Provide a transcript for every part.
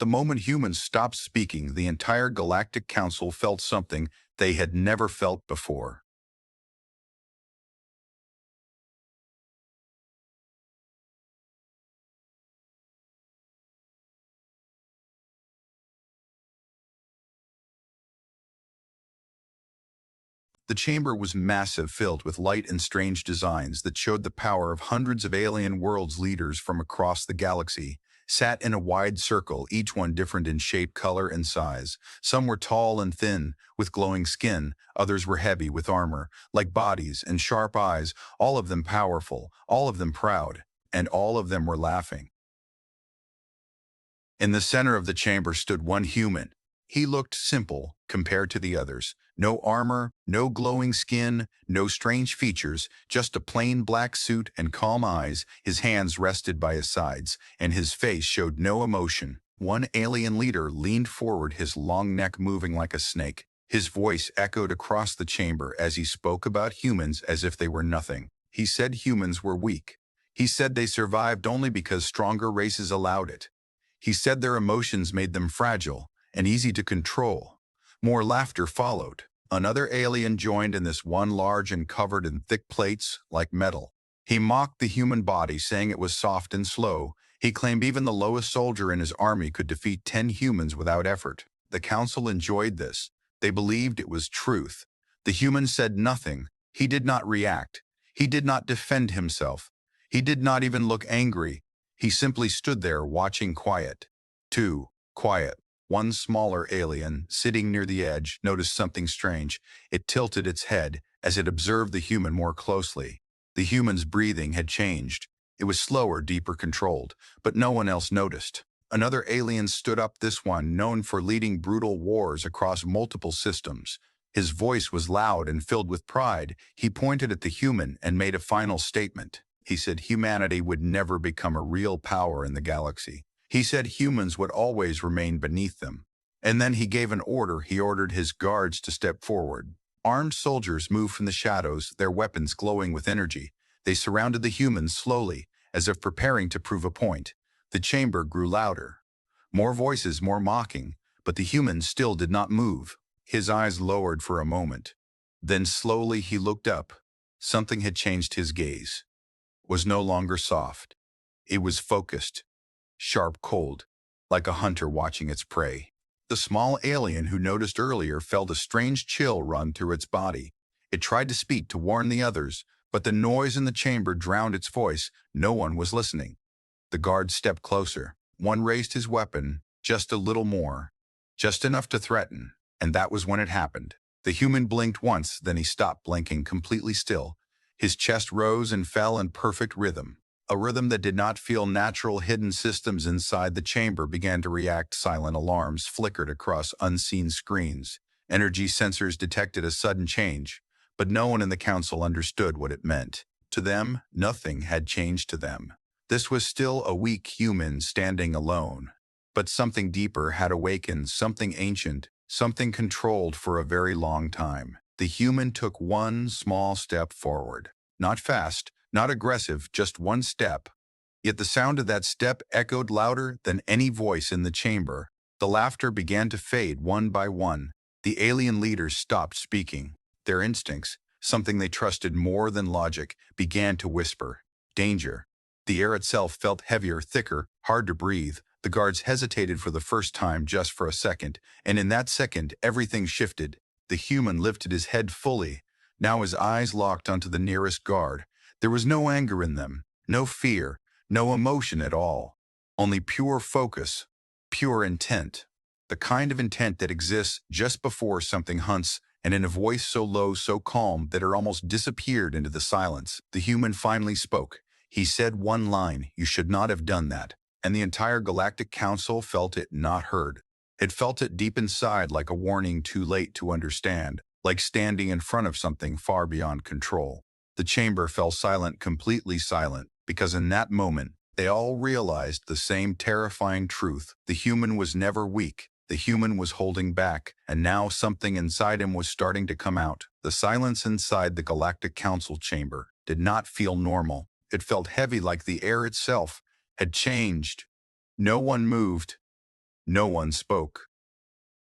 the moment humans stopped speaking, the entire Galactic Council felt something they had never felt before. The chamber was massive, filled with light and strange designs that showed the power of hundreds of alien worlds. Leaders from across the galaxy sat in a wide circle, each one different in shape, color, and size. Some were tall and thin, with glowing skin. Others were heavy, with armor, like bodies and sharp eyes, all of them powerful, all of them proud, and all of them were laughing. In the center of the chamber stood one human. He looked simple compared to the others. No armor, no glowing skin, no strange features, just a plain black suit and calm eyes. His hands rested by his sides, and his face showed no emotion. One alien leader leaned forward, his long neck moving like a snake. His voice echoed across the chamber as he spoke about humans as if they were nothing. He said humans were weak. He said they survived only because stronger races allowed it. He said their emotions made them fragile and easy to control. More laughter followed. Another alien joined in, this one large and covered in thick plates like metal. He mocked the human body, saying it was soft and slow. He claimed even the lowest soldier in his army could defeat 10 humans without effort. The council enjoyed this. They believed it was truth. The human said nothing. He did not react. He did not defend himself. He did not even look angry. He simply stood there watching, quiet. Quiet. One smaller alien, sitting near the edge, noticed something strange. It tilted its head as it observed the human more closely. The human's breathing had changed. It was slower, deeper, controlled, but no one else noticed. Another alien stood up, this one known for leading brutal wars across multiple systems. His voice was loud and filled with pride. He pointed at the human and made a final statement. He said humanity would never become a real power in the galaxy. He said humans would always remain beneath them. And then he gave an order. He ordered his guards to step forward. Armed soldiers moved from the shadows, their weapons glowing with energy. They surrounded the humans slowly, as if preparing to prove a point. The chamber grew louder. More voices, more mocking, but the human still did not move. His eyes lowered for a moment. Then slowly he looked up. Something had changed. His gaze was no longer soft. It was focused. Sharp, cold, like a hunter watching its prey. The small alien who noticed earlier felt a strange chill run through its body. It tried to speak, to warn the others, but the noise in the chamber drowned its voice. No one was listening. The guard stepped closer. One raised his weapon, just a little more, just enough to threaten, and that was when it happened. The human blinked once, then he stopped blinking, completely still. His chest rose and fell in perfect rhythm. A rhythm that did not feel natural. Hidden systems inside the chamber began to react. Silent alarms flickered across unseen screens. Energy sensors detected a sudden change, but no one in the council understood what it meant. To them, nothing had changed to them. This was still a weak human standing alone. But something deeper had awakened, something ancient, something controlled for a very long time. The human took one small step forward. Not fast, not aggressive, just one step. Yet the sound of that step echoed louder than any voice in the chamber. The laughter began to fade one by one. The alien leaders stopped speaking. Their instincts, something they trusted more than logic, began to whisper. Danger. The air itself felt heavier, thicker, hard to breathe. The guards hesitated for the first time, just for a second, and in that second, everything shifted. The human lifted his head fully. Now his eyes locked onto the nearest guard. There was no anger in them, no fear, no emotion at all. Only pure focus, pure intent. The kind of intent that exists just before something hunts, and in a voice so low, so calm, that it almost disappeared into the silence. The human finally spoke. He said one line, "You should not have done that." And the entire Galactic Council felt it not heard. It felt it deep inside, like a warning too late to understand, like standing in front of something far beyond control. The chamber fell silent, completely silent, because in that moment, they all realized the same terrifying truth. The human was never weak. The human was holding back, and now something inside him was starting to come out. The silence inside the Galactic Council chamber did not feel normal. It felt heavy, like the air itself had changed. No one moved. No one spoke.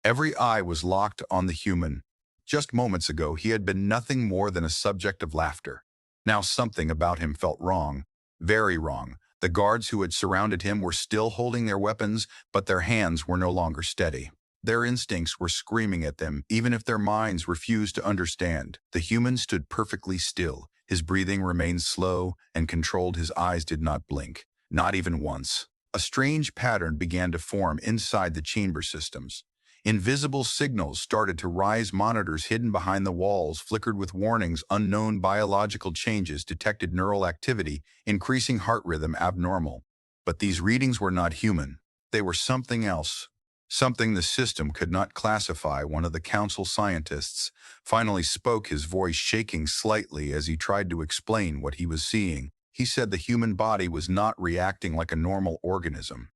Every eye was locked on the human. Just moments ago, he had been nothing more than a subject of laughter. Now something about him felt wrong, very wrong. The guards who had surrounded him were still holding their weapons, but their hands were no longer steady. Their instincts were screaming at them, even if their minds refused to understand. The human stood perfectly still. His breathing remained slow and controlled. His eyes did not blink, not even once. A strange pattern began to form inside the chamber systems. Invisible signals started to rise. Monitors hidden behind the walls flickered with warnings. Unknown biological changes detected neural activity, increasing heart rhythm abnormal. But these readings were not human. They were something else. Something the system could not classify. One of the council scientists finally spoke, his voice shaking slightly as he tried to explain what he was seeing. He said the human body was not reacting like a normal organism.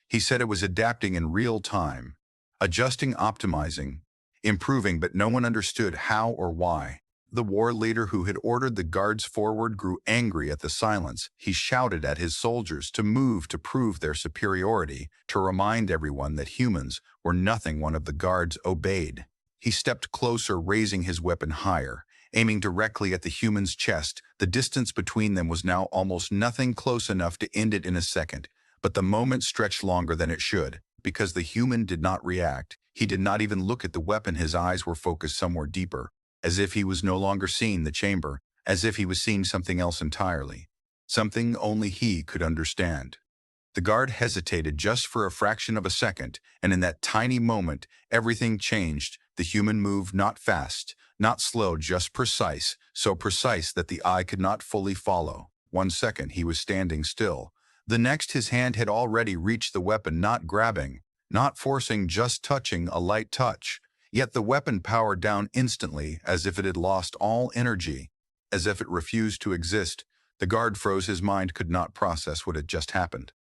He said it was adapting in real time, adjusting, optimizing, improving, but no one understood how or why. The war leader who had ordered the guards forward grew angry at the silence. He shouted at his soldiers to move, to prove their superiority, to remind everyone that humans were nothing. One of the guards obeyed. He stepped closer, raising his weapon higher, aiming directly at the human's chest. The distance between them was now almost nothing, close enough to end it in a second. But the moment stretched longer than it should. Because the human did not react, he did not even look at the weapon. His eyes were focused somewhere deeper, as if he was no longer seeing the chamber, as if he was seeing something else entirely, something only he could understand. The guard hesitated just for a fraction of a second, and in that tiny moment, everything changed. The human moved, not fast, not slow, just precise, so precise that the eye could not fully follow. 1 second, he was standing still. The next, his hand had already reached the weapon, not grabbing, not forcing, just touching, a light touch. Yet the weapon powered down instantly, as if it had lost all energy, as if it refused to exist. The guard froze. His mind could not process what had just happened.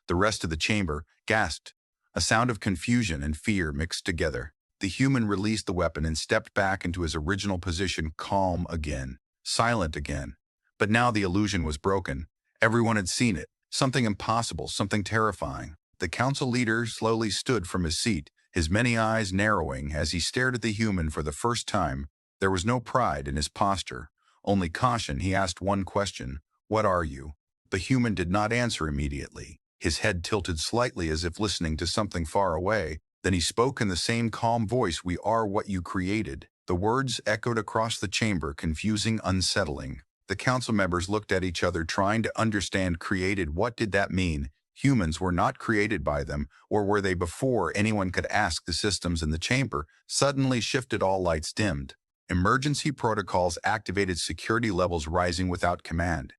The rest of the chamber gasped. A sound of confusion and fear mixed together. The human released the weapon and stepped back into his original position, calm again, silent again. But now the illusion was broken. Everyone had seen it. Something impossible, something terrifying. The council leader slowly stood from his seat, his many eyes narrowing as he stared at the human for the first time. There was no pride in his posture, only caution. He asked one question: "What are you?" The human did not answer immediately. His head tilted slightly as if listening to something far away. Then he spoke in the same calm voice: "We are what you created." The words echoed across the chamber, confusing, unsettling. The council members looked at each other, trying to understand. Created? What did that mean? Humans were not created by them, or were they? Before anyone could ask, the systems in the chamber suddenly shifted. All lights dimmed. Emergency protocols activated, security levels rising without command.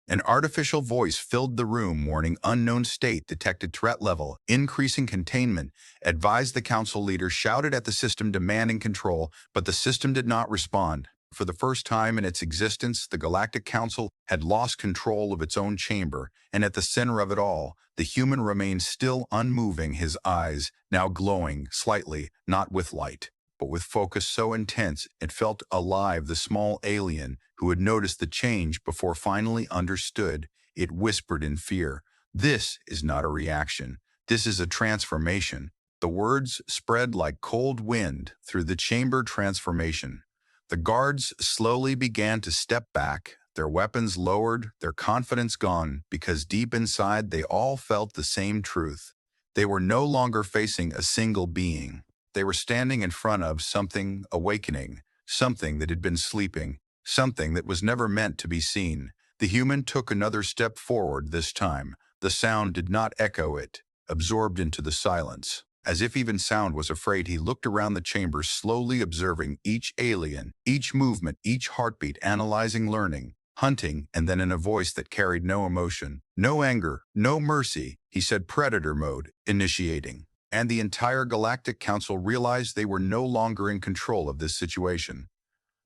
An artificial voice filled the room, warning: "Unknown state detected, threat level increasing, containment advised." The council leader shouted at the system, demanding control, but the system did not respond. For the first time in its existence, the Galactic Council had lost control of its own chamber, and at the center of it all, the human remained still, unmoving, his eyes now glowing slightly, not with light, but with focus so intense it felt alive. The small alien, who had noticed the change before, finally understood. It whispered in fear, "This is not a reaction. This is a transformation." The words spread like cold wind through the chamber: transformation. The guards slowly began to step back, their weapons lowered, their confidence gone, because deep inside they all felt the same truth. They were no longer facing a single being. They were standing in front of something awakening, something that had been sleeping, something that was never meant to be seen. The human took another step forward this time. The sound did not echo, it absorbed into the silence. As if even sound was afraid, he looked around the chamber, slowly observing each alien, each movement, each heartbeat, analyzing, learning, hunting, and then in a voice that carried no emotion, no anger, no mercy, he said, "Predator mode, initiating." And the entire Galactic Council realized they were no longer in control of this situation.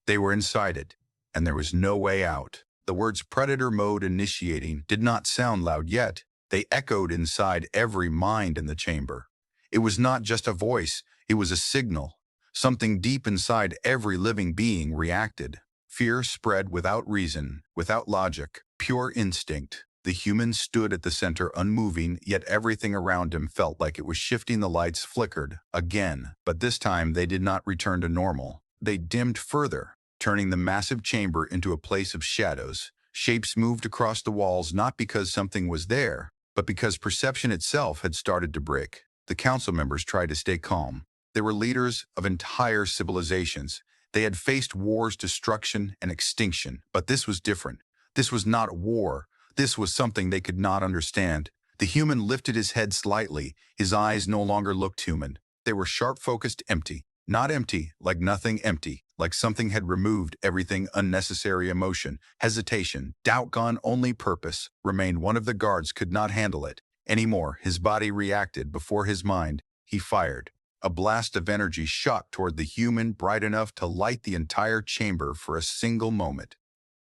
They were inside it, and there was no way out. The words "predator mode initiating" did not sound loud yet. They echoed inside every mind in the chamber. It was not just a voice, it was a signal. Something deep inside every living being reacted. Fear spread without reason, without logic, pure instinct. The human stood at the center unmoving, yet everything around him felt like it was shifting. The lights flickered again, but this time they did not return to normal. They dimmed further, turning the massive chamber into a place of shadows. Shapes moved across the walls not because something was there, but because perception itself had started to break. The council members tried to stay calm. They were leaders of entire civilizations. They had faced wars, destruction, and extinction, but this was different. This was not war. This was something they could not understand. The human lifted his head slightly. His eyes no longer looked human. They were sharp-focused, empty. Not empty, like nothing, empty, like something had removed everything. Unnecessary emotion, hesitation, doubt gone. Only purpose remained. One of the guards could not handle it anymore. His body reacted before his mind. He fired. A blast of energy shot toward the human, bright enough to light the entire chamber for a single moment.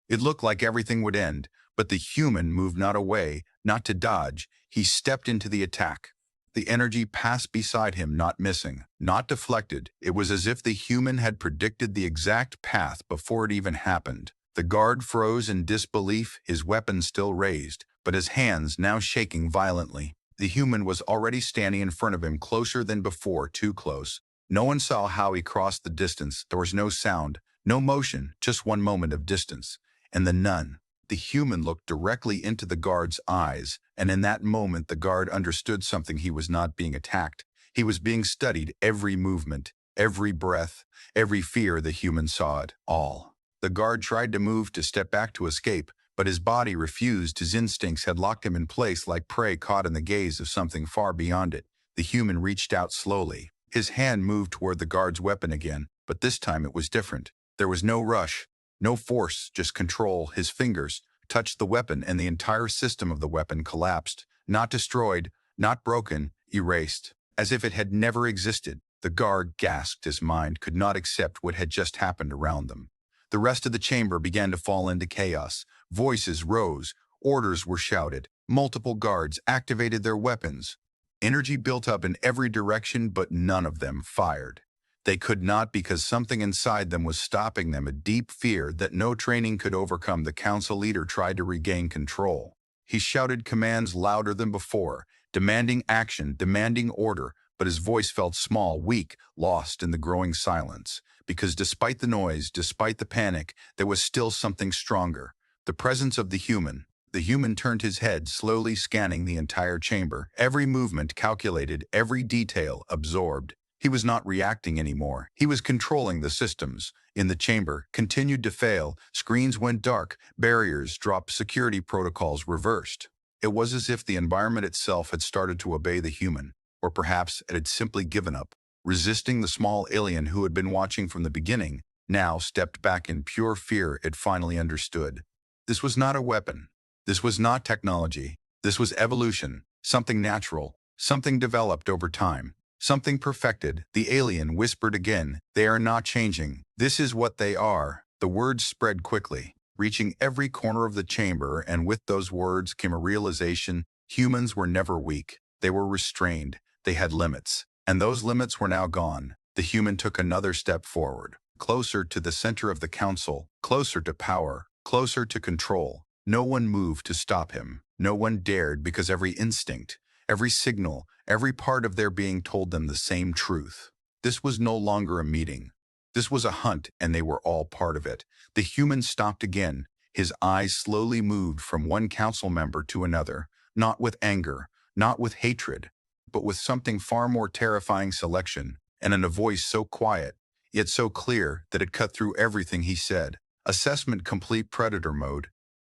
It looked like everything would end, but the human moved not away, not to dodge. He stepped into the attack. The energy passed beside him, not missing, not deflected. It was as if the human had predicted the exact path before it even happened. The guard froze in disbelief, his weapon still raised, but his hands now shaking violently. The human was already standing in front of him, closer than before, too close. No one saw how he crossed the distance. There was no sound, no motion, just one moment of distance. And then none. The human looked directly into the guard's eyes, and in that moment the guard understood something. He was not being attacked. He was being studied. Every movement, every breath, every fear. The human saw it all. The guard tried to move, to step back, to escape, but his body refused. His instincts had locked him in place like prey caught in the gaze of something far beyond it. The human reached out slowly. His hand moved toward the guard's weapon again, but this time it was different. There was no rush, no force, just control. His fingers touched the weapon and the entire system of the weapon collapsed. Not destroyed, not broken, erased, as if it had never existed. The guard gasped. His mind could not accept what had just happened around them. The rest of the chamber began to fall into chaos. Voices rose, orders were shouted. Multiple guards activated their weapons. Energy built up in every direction, but none of them fired. They could not, because something inside them was stopping them, a deep fear that no training could overcome. The council leader tried to regain control. He shouted commands louder than before, demanding action, demanding order, but his voice felt small, weak, lost in the growing silence. Because despite the noise, despite the panic, there was still something stronger. The presence of the human. The human turned his head, slowly scanning the entire chamber. Every movement calculated, every detail absorbed. He was not reacting anymore. He was controlling the systems. In the chamber, continued to fail. Screens went dark. Barriers dropped. Security protocols reversed. It was as if the environment itself had started to obey the human. Or perhaps it had simply given up. Resisting. The small alien who had been watching from the beginning now stepped back in pure fear. It finally understood. This was not a weapon. This was not technology. This was evolution. Something natural. Something developed over time. Something perfected. The alien whispered again. They are not changing. This is what they are. The words spread quickly, reaching every corner of the chamber, and with those words came a realization. Humans were never weak. They were restrained. They had limits. And those limits were now gone. The human took another step forward, closer to the center of the council, closer to power, closer to control. No one moved to stop him. No one dared, because every instinct, every signal, every part of their being told them the same truth. This was no longer a meeting. This was a hunt, and they were all part of it. The human stopped again. His eyes slowly moved from one council member to another, not with anger, not with hatred, but with something far more terrifying: selection, and in a voice so quiet, yet so clear that it cut through everything he said. Assessment complete. Predator mode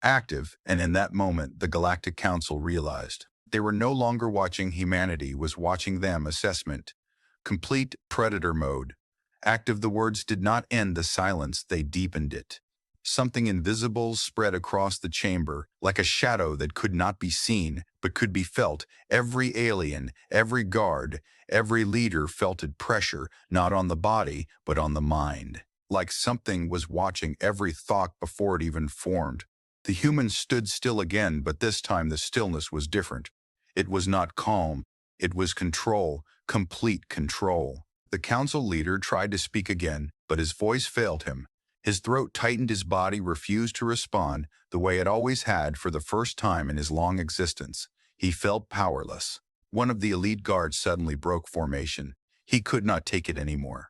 active, and in that moment the Galactic Council realized. They were no longer watching. Humanity was watching them. Assessment complete. Predator mode active. The words did not end the silence, they deepened it. Something invisible spread across the chamber, like a shadow that could not be seen, but could be felt. Every alien, every guard, every leader felt it. Pressure, not on the body, but on the mind. Like something was watching every thought before it even formed. The human stood still again, but this time the stillness was different. It was not calm. It was control, complete control. The council leader tried to speak again, but his voice failed him. His throat tightened, his body refused to respond the way it always had for the first time in his long existence. He felt powerless. One of the elite guards suddenly broke formation. He could not take it anymore.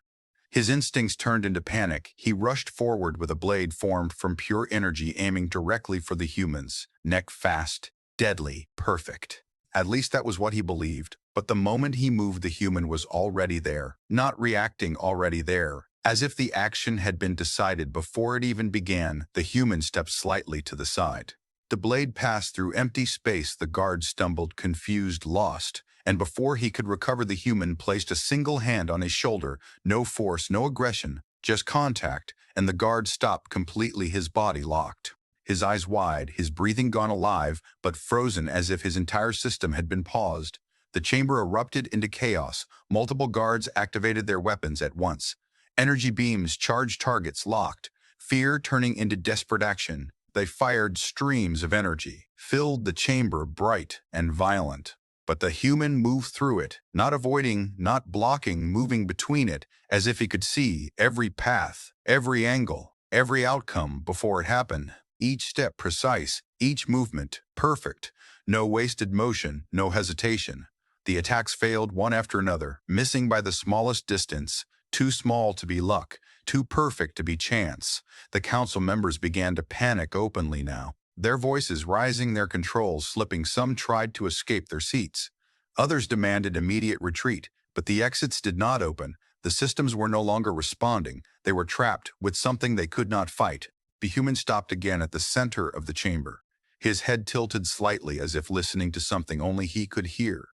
His instincts turned into panic. He rushed forward with a blade formed from pure energy aiming directly for the humans. Neck fast, deadly, perfect. At least that was what he believed. But the moment he moved, the human was already there. Not reacting, already there. As if the action had been decided before it even began, the human stepped slightly to the side. The blade passed through empty space. The guard stumbled, confused, lost. And before he could recover, the human placed a single hand on his shoulder. No force, no aggression, just contact, and the guard stopped completely, his body locked. His eyes wide, his breathing gone, alive, but frozen as if his entire system had been paused. The chamber erupted into chaos. Multiple guards activated their weapons at once. Energy beams charged targets, locked. Fear turning into desperate action. They fired streams of energy, filled the chamber, bright and violent. But the human moved through it, not avoiding, not blocking, moving between it, as if he could see every path, every angle, every outcome before it happened. Each step precise, each movement perfect. No wasted motion, no hesitation. The attacks failed one after another, missing by the smallest distance. Too small to be luck, too perfect to be chance. The council members began to panic openly now, their voices rising, their controls slipping. Some tried to escape their seats. Others demanded immediate retreat, but the exits did not open. The systems were no longer responding. They were trapped with something they could not fight. The human stopped again at the center of the chamber, his head tilted slightly as if listening to something only he could hear.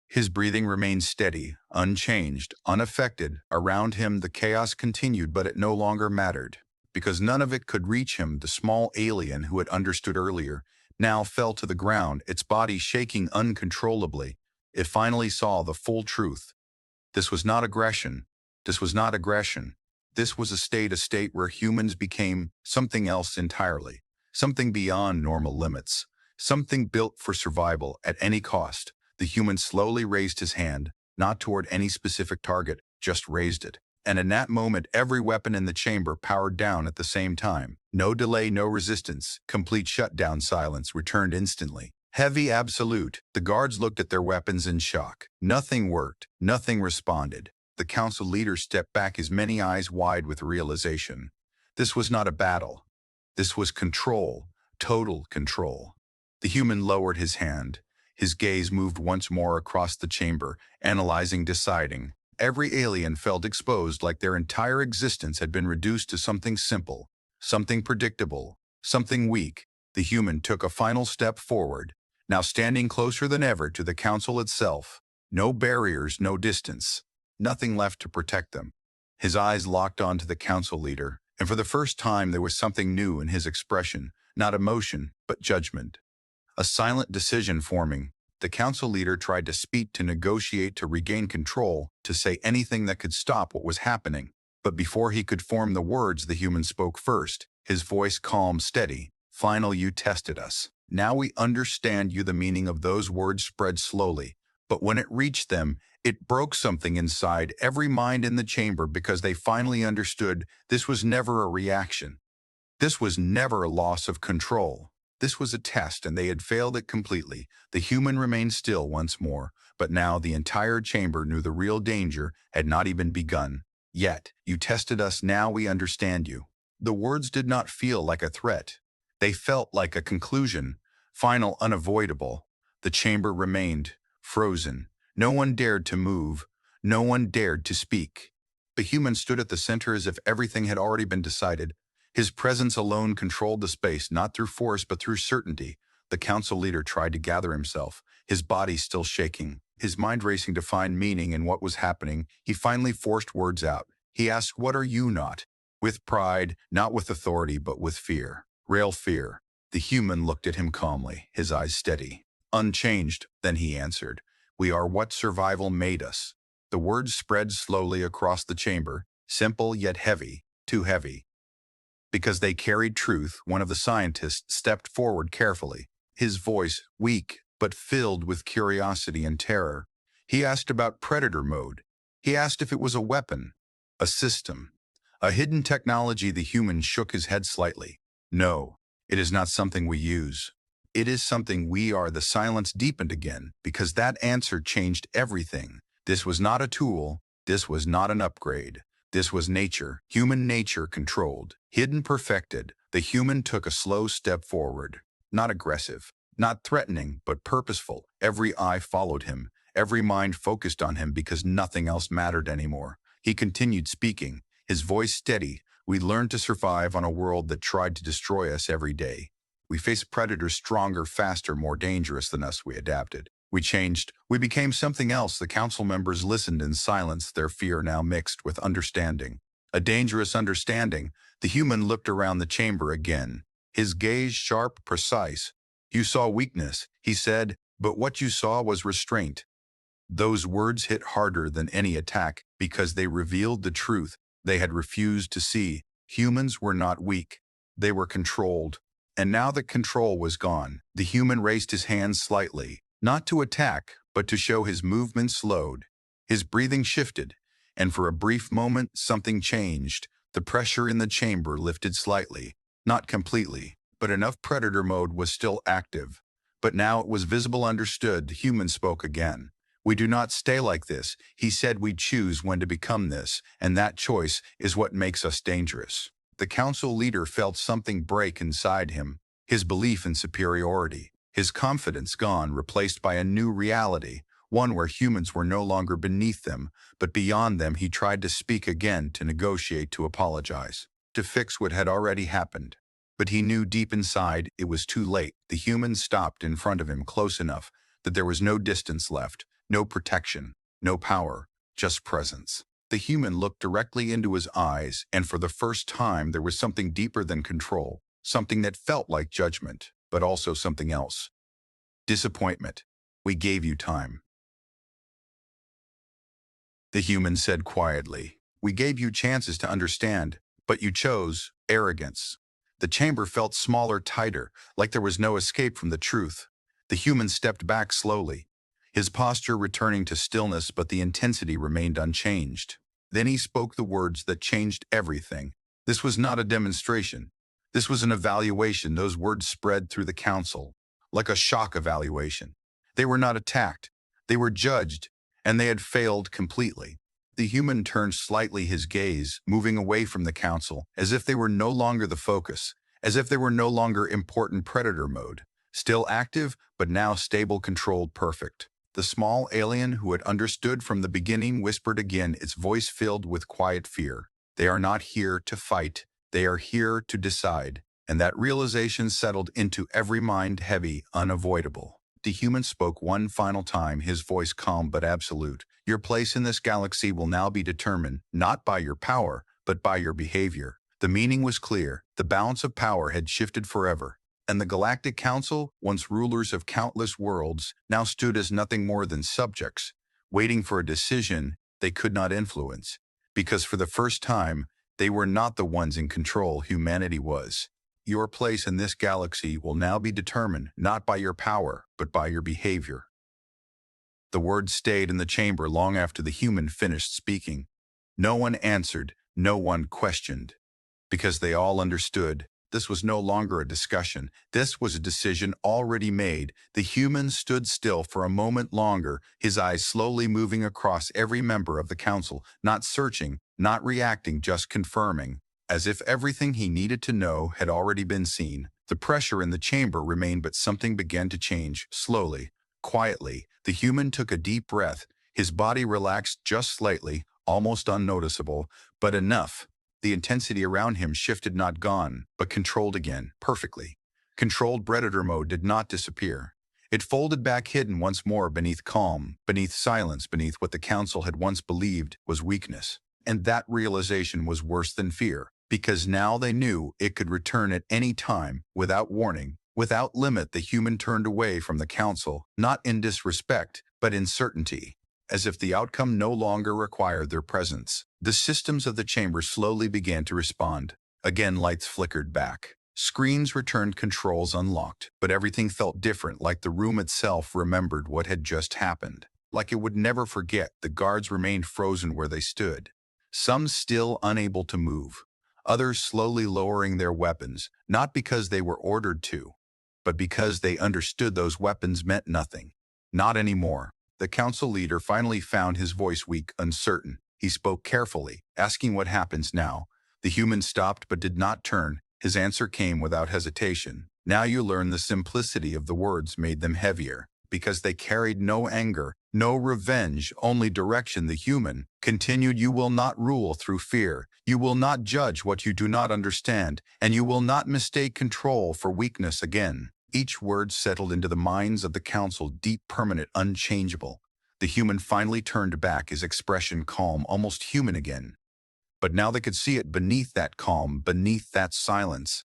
His breathing remained steady, unchanged, unaffected. Around him the chaos continued, but it no longer mattered, because none of it could reach him. The small alien who had understood earlier now fell to the ground, its body shaking uncontrollably. It finally saw the full truth. This was not aggression. This was not aggression. This was a state where humans became something else entirely, something beyond normal limits, something built for survival at any cost. The human slowly raised his hand, not toward any specific target, just raised it. And in that moment, every weapon in the chamber powered down at the same time. No delay, no resistance. Complete shutdown. Silence returned instantly. Heavy, absolute. The guards looked at their weapons in shock. Nothing worked. Nothing responded. The council leader stepped back, his many eyes wide with realization. This was not a battle. This was control. Total control. The human lowered his hand. His gaze moved once more across the chamber, analyzing, deciding. Every alien felt exposed, like their entire existence had been reduced to something simple, something predictable, something weak. The human took a final step forward, now standing closer than ever to the council itself. No barriers, no distance, nothing left to protect them. His eyes locked onto the council leader, and for the first time there was something new in his expression, not emotion, but judgment. A silent decision forming. The council leader tried to speak, to negotiate, to regain control, to say anything that could stop what was happening. But before he could form the words, the human spoke first, his voice calm, steady. "Final, you tested us. Now we understand you." The meaning of those words spread slowly, but when it reached them, it broke something inside every mind in the chamber, because they finally understood this was never a reaction. This was never a loss of control. This was a test, and they had failed it completely. The human remained still once more, but now the entire chamber knew the real danger had not even begun. Yet, "You tested us, now we understand you." The words did not feel like a threat. They felt like a conclusion, final, unavoidable. The chamber remained frozen. No one dared to move. No one dared to speak. The human stood at the center as if everything had already been decided. His presence alone controlled the space, not through force but through certainty. The council leader tried to gather himself, his body still shaking, his mind racing to find meaning in what was happening. He finally forced words out. He asked, "What are you not?" With pride, not with authority, but with fear. Real fear. The human looked at him calmly, his eyes steady. "Unchanged," then he answered. "We are what survival made us." The words spread slowly across the chamber, simple yet heavy, too heavy. Because they carried truth, one of the scientists stepped forward carefully, his voice weak but filled with curiosity and terror. He asked about predator mode. He asked if it was a weapon, a system, A hidden technology. The human shook his head slightly. No, it is not something we use. It is something we are. The silence deepened again, because that answer changed everything. This was not a tool. This was not an upgrade. This was nature, human nature controlled, hidden, perfected. The human took a slow step forward. Not aggressive, not threatening, but purposeful. Every eye followed him. Every mind focused on him because nothing else mattered anymore. He continued speaking, his voice steady. We learned to survive on a world that tried to destroy us every day. We faced predators stronger, faster, more dangerous than us. We adapted. We changed. We became something else. The council members listened in silence, their fear now mixed with understanding. A dangerous understanding. The human looked around the chamber again, his gaze sharp, precise. You saw weakness, he said, but what you saw was restraint. Those words hit harder than any attack because they revealed the truth they had refused to see. Humans were not weak. They were controlled. And now that control was gone, the human raised his hands slightly, not to attack, but to show. His movement slowed. His breathing shifted, and for a brief moment something changed. The pressure in the chamber lifted slightly, not completely, but enough. Predator mode was still active. But now it was visible, understood. The human spoke again. We do not stay like this, he said. We choose when to become this, and that choice is what makes us dangerous. The council leader felt something break inside him, his belief in superiority, his confidence gone, replaced by a new reality, one where humans were no longer beneath them, but beyond them. He tried to speak again, to negotiate, to apologize, to fix what had already happened. But he knew deep inside it was too late. The human stopped in front of him, close enough that there was no distance left. No protection, no power, just presence. The human looked directly into his eyes, and for the first time there was something deeper than control, something that felt like judgment, but also something else. Disappointment. We gave you time. The human said quietly. We gave you chances to understand, but you chose arrogance. The chamber felt smaller, tighter, like there was no escape from the truth. The human stepped back slowly, his posture returning to stillness, but the intensity remained unchanged. Then he spoke the words that changed everything. This was not a demonstration. This was an evaluation. Those words spread through the council, like a shock evaluation. They were not attacked. They were judged, and they had failed completely. The human turned slightly, his gaze moving away from the council, as if they were no longer the focus, as if they were no longer important. Predator mode, still active, but now stable, controlled, perfect. The small alien who had understood from the beginning whispered again, its voice filled with quiet fear. They are not here to fight. They are here to decide. And that realization settled into every mind, heavy, unavoidable. The human spoke one final time, his voice calm but absolute. Your place in this galaxy will now be determined, not by your power, but by your behavior. The meaning was clear. The balance of power had shifted forever. And the Galactic Council, once rulers of countless worlds, now stood as nothing more than subjects, waiting for a decision they could not influence, because for the first time, they were not the ones in control. Humanity was. Your place in this galaxy will now be determined not by your power, but by your behavior. The words stayed in the chamber long after the human finished speaking. No one answered, no one questioned, because they all understood. This was no longer a discussion. This was a decision already made. The human stood still for a moment longer, his eyes slowly moving across every member of the council, not searching, not reacting, just confirming, as if everything he needed to know had already been seen. The pressure in the chamber remained, but something began to change. Slowly, quietly, the human took a deep breath. His body relaxed just slightly, almost unnoticeable, but enough. The intensity around him shifted, not gone, but controlled again, perfectly. Controlled. Predator mode did not disappear. It folded back, hidden once more beneath calm, beneath silence, beneath what the council had once believed was weakness. And that realization was worse than fear, because now they knew it could return at any time, without warning, without limit. The human turned away from the council, not in disrespect, but in certainty, as if the outcome no longer required their presence. The systems of the chamber slowly began to respond. Again, lights flickered back. Screens returned, controls unlocked, but everything felt different, like the room itself remembered what had just happened. Like it would never forget. The guards remained frozen where they stood, some still unable to move, others slowly lowering their weapons, not because they were ordered to, but because they understood those weapons meant nothing. Not anymore. The council leader finally found his voice weak, uncertain. He spoke carefully, asking what happens now. The human stopped but did not turn. His answer came without hesitation. Now you learn the simplicity of the words made them heavier, because they carried no anger, no revenge, only direction. The human continued, you will not rule through fear, you will not judge what you do not understand, and you will not mistake control for weakness again. Each word settled into the minds of the council, deep, permanent, unchangeable. The human finally turned back, his expression calm, almost human again. But now they could see it beneath that calm, beneath that silence.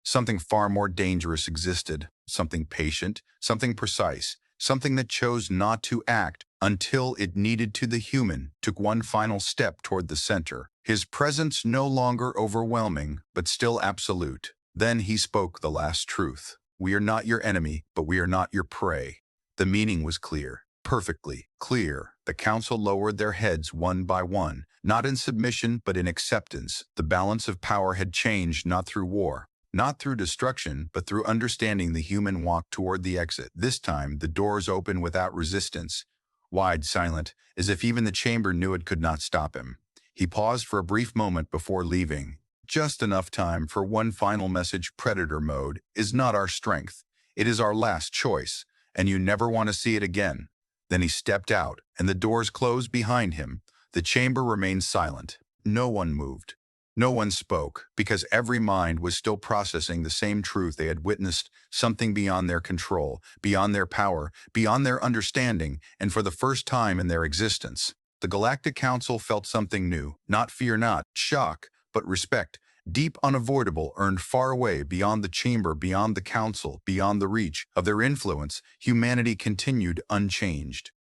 Something far more dangerous existed, something patient, something precise, something that chose not to act until it needed to. The human took one final step toward the center, his presence no longer overwhelming, but still absolute. Then he spoke the last truth. We are not your enemy, but we are not your prey. The meaning was clear, perfectly clear. The council lowered their heads one by one, not in submission, but in acceptance. The balance of power had changed, not through war, not through destruction, but through understanding. The human walked toward the exit. This time, the doors opened without resistance, wide, silent, as if even the chamber knew it could not stop him. He paused for a brief moment before leaving. Just enough time for one final message. Predator mode is not our strength. It is our last choice, and you never want to see it again. Then he stepped out, and the doors closed behind him. The chamber remained silent. No one moved. No one spoke, because every mind was still processing the same truth they had witnessed, something beyond their control, beyond their power, beyond their understanding, and for the first time in their existence. The Galactic Council felt something new, not fear, not shock, but respect, deep, unavoidable, earned far away beyond the chamber, beyond the council, beyond the reach of their influence. Humanity continued unchanged.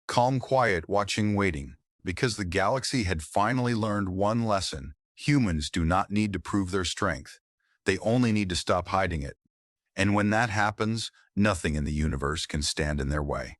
Calm, quiet, watching, waiting. Because the galaxy had finally learned one lesson. Humans do not need to prove their strength. They only need to stop hiding it. And when that happens, nothing in the universe can stand in their way.